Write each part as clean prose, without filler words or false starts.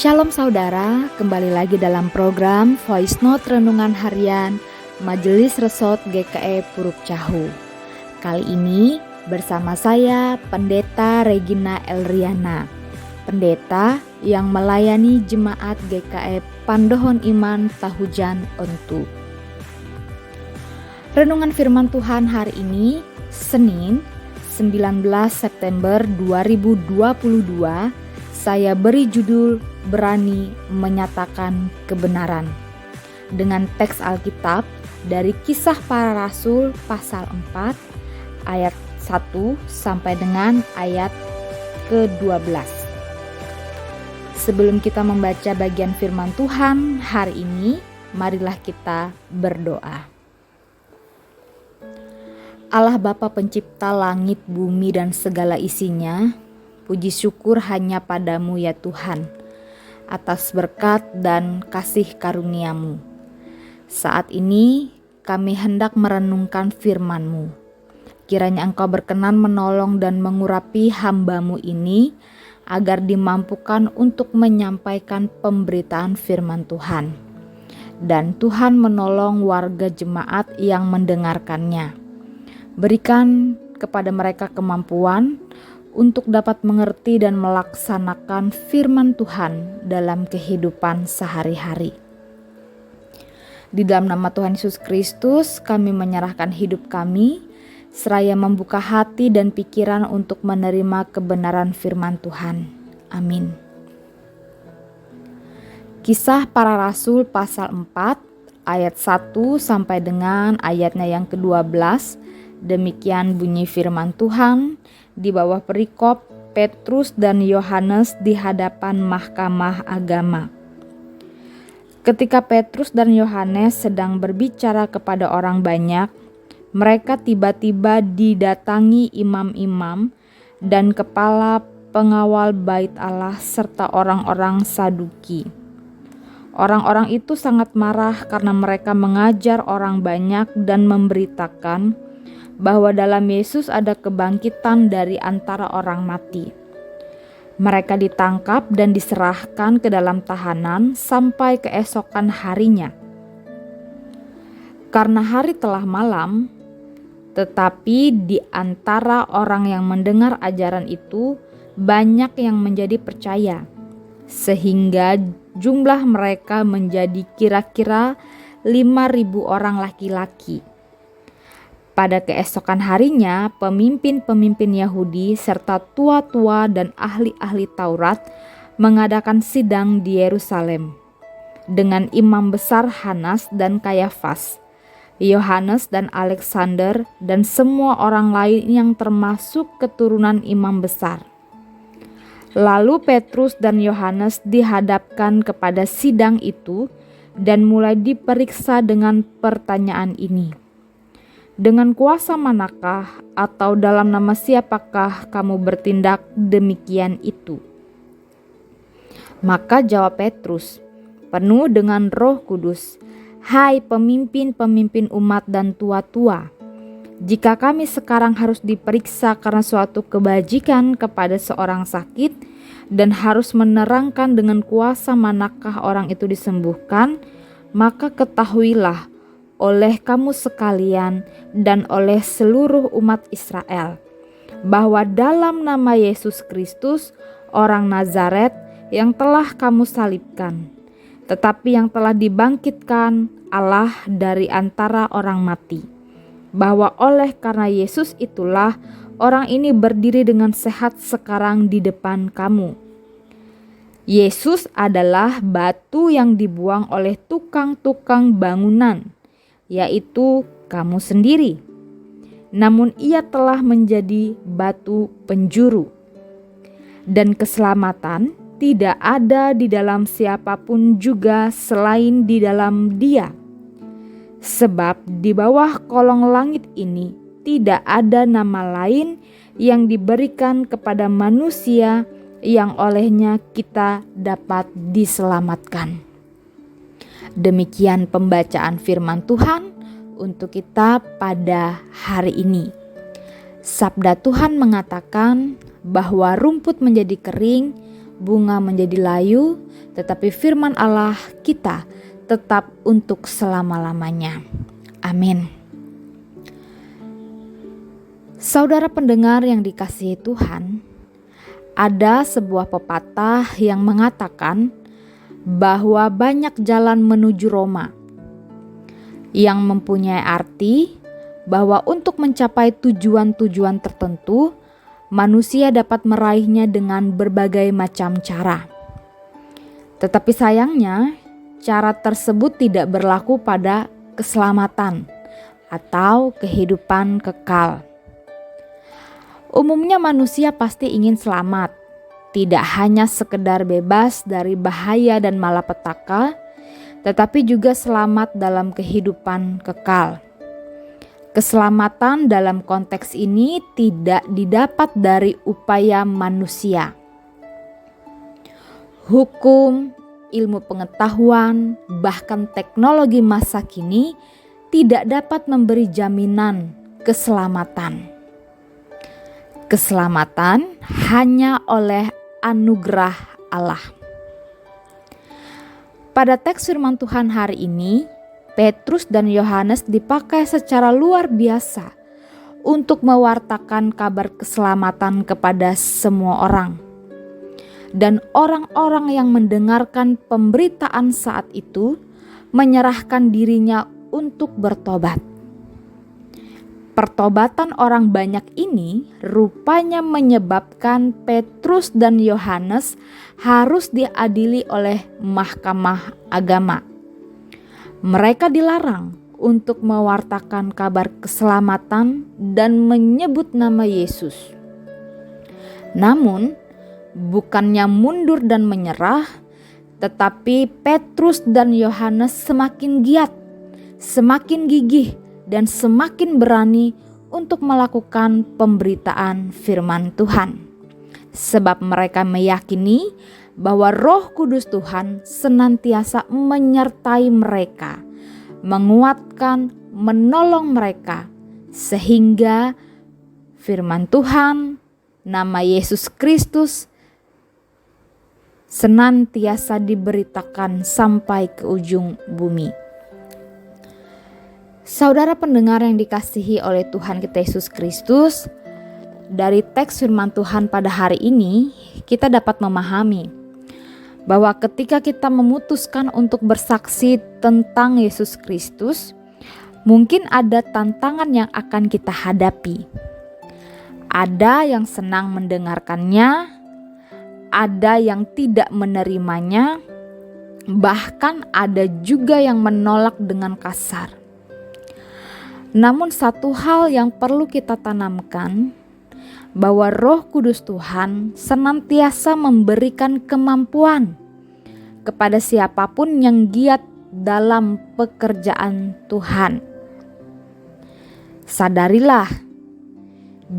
Shalom saudara, kembali lagi dalam program Voice Note Renungan Harian Majelis Resort GKE Puruk Cahu. Kali ini bersama saya Pendeta Regina Elriana, pendeta yang melayani jemaat GKE Pandohon Iman Tahujan Ontu. Renungan firman Tuhan hari ini, Senin 19 September 2022, saya beri judul Berani Menyatakan Kebenaran dengan teks Alkitab dari Kisah Para Rasul pasal 4 ayat 1 sampai dengan ayat ke-12. Sebelum kita membaca bagian firman Tuhan hari ini, marilah kita berdoa. Allah Bapa pencipta langit, bumi, dan segala isinya, puji syukur hanya padamu ya Tuhan, atas berkat dan kasih karunia-Mu. Saat ini kami hendak merenungkan firman-Mu. Kiranya Engkau berkenan menolong dan mengurapi hamba-Mu ini, agar dimampukan untuk menyampaikan pemberitaan firman Tuhan. Dan Tuhan menolong warga jemaat yang mendengarkannya. Berikan kepada mereka kemampuan untuk dapat mengerti dan melaksanakan firman Tuhan dalam kehidupan sehari-hari. Di dalam nama Tuhan Yesus Kristus, kami menyerahkan hidup kami, seraya membuka hati dan pikiran untuk menerima kebenaran firman Tuhan. Amin. Kisah Para Rasul pasal 4 ayat 1 sampai dengan ayatnya yang ke-12. Demikian bunyi firman Tuhan di bawah perikop Petrus dan Yohanes di hadapan mahkamah agama. Ketika Petrus dan Yohanes sedang berbicara kepada orang banyak, mereka tiba-tiba didatangi imam-imam dan kepala pengawal bait Allah serta orang-orang Saduki. Orang-orang itu sangat marah karena mereka mengajar orang banyak dan memberitakan bahwa dalam Yesus ada kebangkitan dari antara orang mati. Mereka ditangkap dan diserahkan ke dalam tahanan sampai keesokan harinya. Karena hari telah malam, tetapi di antara orang yang mendengar ajaran itu banyak yang menjadi percaya, sehingga jumlah mereka menjadi kira-kira 5.000 orang laki-laki. Pada keesokan harinya, pemimpin-pemimpin Yahudi serta tua-tua dan ahli-ahli Taurat mengadakan sidang di Yerusalem dengan imam besar Hanas dan Kayafas, Yohanes dan Alexander, dan semua orang lain yang termasuk keturunan imam besar. Lalu Petrus dan Yohanes dihadapkan kepada sidang itu dan mulai diperiksa dengan pertanyaan ini. Dengan kuasa manakah atau dalam nama siapakah kamu bertindak demikian itu? Maka jawab Petrus, penuh dengan Roh Kudus, "Hai pemimpin-pemimpin umat dan tua-tua, jika kami sekarang harus diperiksa karena suatu kebajikan kepada seorang sakit dan harus menerangkan dengan kuasa manakah orang itu disembuhkan, maka ketahuilah oleh kamu sekalian dan oleh seluruh umat Israel, bahwa dalam nama Yesus Kristus, orang Nazaret yang telah kamu salibkan, tetapi yang telah dibangkitkan Allah dari antara orang mati, bahwa oleh karena Yesus itulah orang ini berdiri dengan sehat sekarang di depan kamu. Yesus adalah batu yang dibuang oleh tukang-tukang bangunan, yaitu kamu sendiri. Namun ia telah menjadi batu penjuru. Dan keselamatan tidak ada di dalam siapapun juga selain di dalam Dia. Sebab di bawah kolong langit ini tidak ada nama lain yang diberikan kepada manusia yang olehnya kita dapat diselamatkan. Demikian pembacaan firman Tuhan untuk kita pada hari ini. Sabda Tuhan mengatakan bahwa rumput menjadi kering, bunga menjadi layu, tetapi firman Allah kita tetap untuk selama-lamanya. Amin. Saudara pendengar yang dikasihi Tuhan, ada sebuah pepatah yang mengatakan bahwa banyak jalan menuju Roma, yang mempunyai arti bahwa untuk mencapai tujuan-tujuan tertentu, manusia dapat meraihnya dengan berbagai macam cara. Tetapi sayangnya, cara tersebut tidak berlaku pada keselamatan atau kehidupan kekal. Umumnya manusia pasti ingin selamat, tidak hanya sekedar bebas dari bahaya dan malapetaka, tetapi juga selamat dalam kehidupan kekal. Keselamatan dalam konteks ini tidak didapat dari upaya manusia. Hukum, ilmu pengetahuan, bahkan teknologi masa kini tidak dapat memberi jaminan keselamatan. Keselamatan hanya oleh anugerah Allah. Pada teks firman Tuhan hari ini, Petrus dan Yohanes dipakai secara luar biasa untuk mewartakan kabar keselamatan kepada semua orang. Dan orang-orang yang mendengarkan pemberitaan saat itu menyerahkan dirinya untuk bertobat. Pertobatan orang banyak ini rupanya menyebabkan Petrus dan Yohanes harus diadili oleh mahkamah agama. Mereka dilarang untuk mewartakan kabar keselamatan dan menyebut nama Yesus. Namun, bukannya mundur dan menyerah, tetapi Petrus dan Yohanes semakin giat, semakin gigih, dan semakin berani untuk melakukan pemberitaan firman Tuhan. Sebab mereka meyakini bahwa Roh Kudus Tuhan senantiasa menyertai mereka, menguatkan, menolong mereka, sehingga firman Tuhan, nama Yesus Kristus, senantiasa diberitakan sampai ke ujung bumi. Saudara pendengar yang dikasihi oleh Tuhan kita Yesus Kristus, dari teks firman Tuhan pada hari ini kita dapat memahami bahwa ketika kita memutuskan untuk bersaksi tentang Yesus Kristus, mungkin ada tantangan yang akan kita hadapi. Ada yang senang mendengarkannya, ada yang tidak menerimanya, bahkan ada juga yang menolak dengan kasar. Namun satu hal yang perlu kita tanamkan, bahwa Roh Kudus Tuhan senantiasa memberikan kemampuan kepada siapapun yang giat dalam pekerjaan Tuhan. Sadarilah,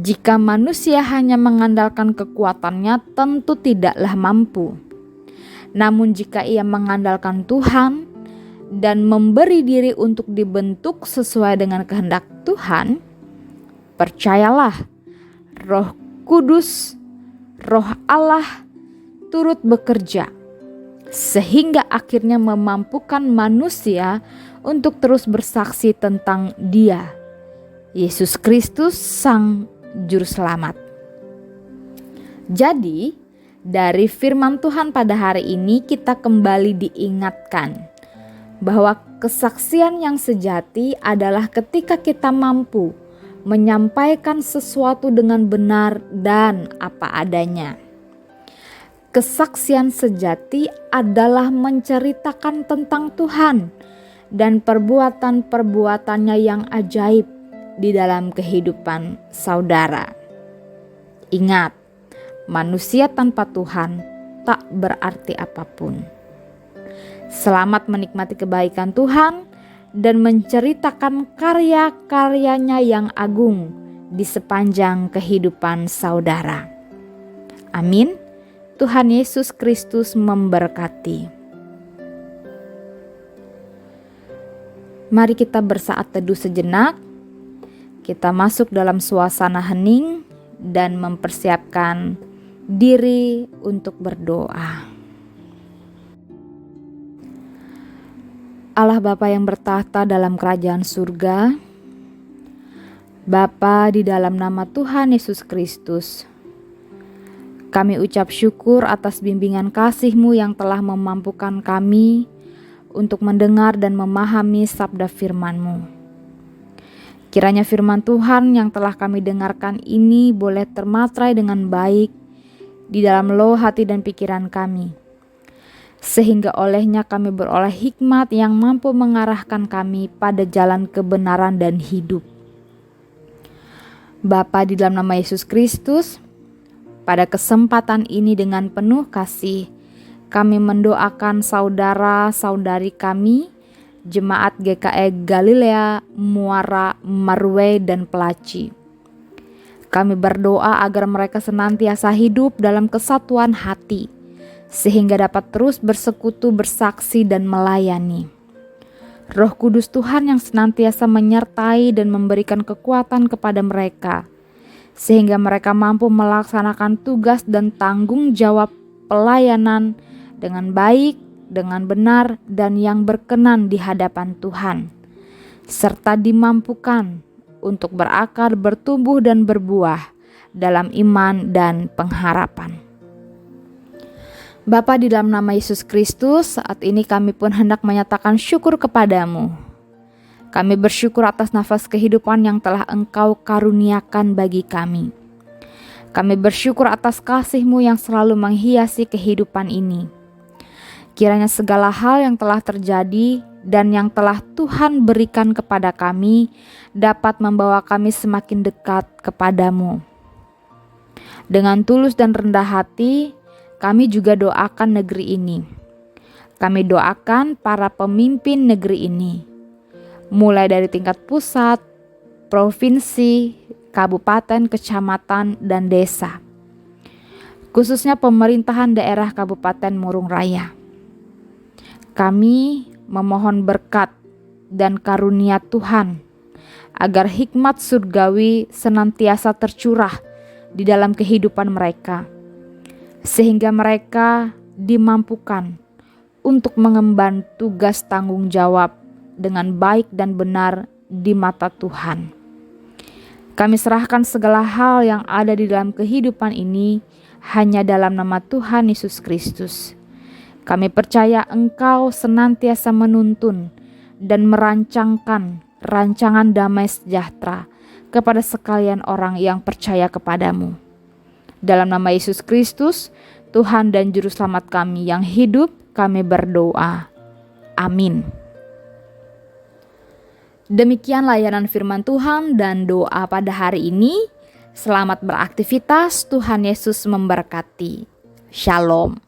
jika manusia hanya mengandalkan kekuatannya, tentu tidaklah mampu. Namun jika ia mengandalkan Tuhan dan memberi diri untuk dibentuk sesuai dengan kehendak Tuhan, percayalah, Roh Kudus, Roh Allah turut bekerja, sehingga akhirnya memampukan manusia untuk terus bersaksi tentang Dia, Yesus Kristus, Sang Juru Selamat. Jadi, dari firman Tuhan pada hari ini kita kembali diingatkan bahwa kesaksian yang sejati adalah ketika kita mampu menyampaikan sesuatu dengan benar dan apa adanya. Kesaksian sejati adalah menceritakan tentang Tuhan dan perbuatan-perbuatannya yang ajaib di dalam kehidupan saudara. Ingat, manusia tanpa Tuhan tak berarti apapun. Selamat menikmati kebaikan Tuhan dan menceritakan karya-karyanya yang agung di sepanjang kehidupan saudara. Amin. Tuhan Yesus Kristus memberkati. Mari kita bersaat teduh sejenak. Kita masuk dalam suasana hening dan mempersiapkan diri untuk berdoa. Allah Bapa yang bertahta dalam kerajaan surga, Bapa, di dalam nama Tuhan Yesus Kristus, kami ucap syukur atas bimbingan kasih-Mu yang telah memampukan kami untuk mendengar dan memahami sabda firman-Mu. Kiranya firman Tuhan yang telah kami dengarkan ini boleh termatrai dengan baik di dalam loh hati dan pikiran kami, sehingga olehnya kami beroleh hikmat yang mampu mengarahkan kami pada jalan kebenaran dan hidup. Bapa, di dalam nama Yesus Kristus, pada kesempatan ini dengan penuh kasih, kami mendoakan saudara-saudari kami, Jemaat GKI Galilea, Muara, Marwe, dan Pelaci. Kami berdoa agar mereka senantiasa hidup dalam kesatuan hati, sehingga dapat terus bersekutu, bersaksi, dan melayani. Roh Kudus Tuhan yang senantiasa menyertai dan memberikan kekuatan kepada mereka, sehingga mereka mampu melaksanakan tugas dan tanggung jawab pelayanan dengan baik, dengan benar, dan yang berkenan di hadapan Tuhan, serta dimampukan untuk berakar, bertumbuh, dan berbuah dalam iman dan pengharapan. Bapa, di dalam nama Yesus Kristus, saat ini kami pun hendak menyatakan syukur kepadamu. Kami bersyukur atas nafas kehidupan yang telah Engkau karuniakan bagi kami. Kami bersyukur atas kasih-Mu yang selalu menghiasi kehidupan ini. Kiranya segala hal yang telah terjadi dan yang telah Tuhan berikan kepada kami dapat membawa kami semakin dekat kepadamu. Dengan tulus dan rendah hati, kami juga doakan negeri ini. Kami doakan para pemimpin negeri ini, mulai dari tingkat pusat, provinsi, kabupaten, kecamatan, dan desa, khususnya pemerintahan daerah Kabupaten Murung Raya. Kami memohon berkat dan karunia Tuhan agar hikmat surgawi senantiasa tercurah di dalam kehidupan mereka, sehingga mereka dimampukan untuk mengemban tugas tanggung jawab dengan baik dan benar di mata Tuhan. Kami serahkan segala hal yang ada di dalam kehidupan ini hanya dalam nama Tuhan Yesus Kristus. Kami percaya Engkau senantiasa menuntun dan merancangkan rancangan damai sejahtera kepada sekalian orang yang percaya kepadamu. Dalam nama Yesus Kristus, Tuhan dan Juru Selamat kami yang hidup, kami berdoa. Amin. Demikian layanan firman Tuhan dan doa pada hari ini. Selamat beraktivitas, Tuhan Yesus memberkati. Shalom.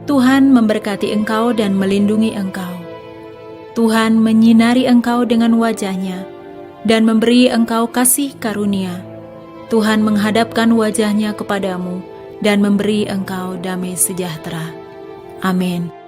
Tuhan memberkati engkau dan melindungi engkau. Tuhan menyinari engkau dengan wajah-Nya dan memberi engkau kasih karunia. Tuhan menghadapkan wajah-Nya kepadamu dan memberi engkau damai sejahtera. Amin.